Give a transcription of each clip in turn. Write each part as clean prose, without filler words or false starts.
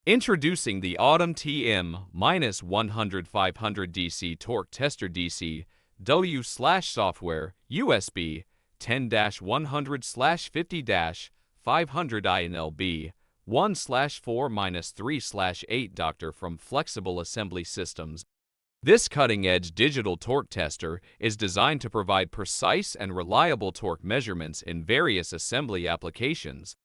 Introducing the MTM-100-500DC Torque Tester DC W/software USB 10-100/50-500 Inlb 1/4-3/8 Doctor from Flexible Assembly Systems. This cutting-edge digital torque tester is designed to provide precise and reliable torque measurements in various assembly applications.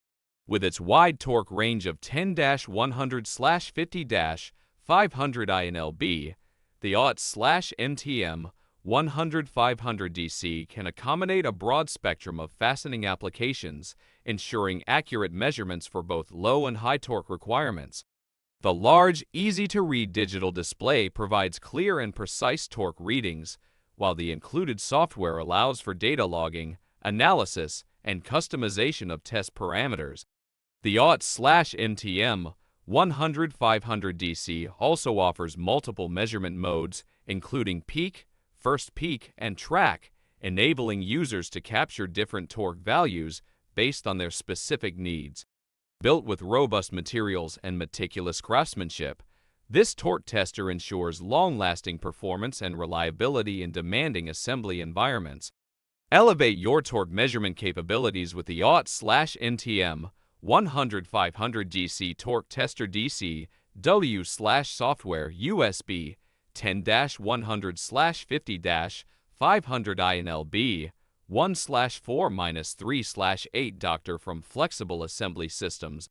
With its wide torque range of 10-100/50-500 Inlb, the AUET/MTM-100-500DC can accommodate a broad spectrum of fastening applications, ensuring accurate measurements for both low and high torque requirements. The large, easy-to-read digital display provides clear and precise torque readings, while the included software allows for data logging, analysis, and customization of test parameters. The AUET/MTM-100-500DC also offers multiple measurement modes, including peak, first peak, and track, enabling users to capture different torque values based on their specific needs. Built with robust materials and meticulous craftsmanship, this torque tester ensures long-lasting performance and reliability in demanding assembly environments. Elevate your torque measurement capabilities with the AUET/MTM-100-500DC Torque Tester DC W/software USB 10-100/50-500 Inlb 1/4-3/8 Doctor from Flexible Assembly Systems.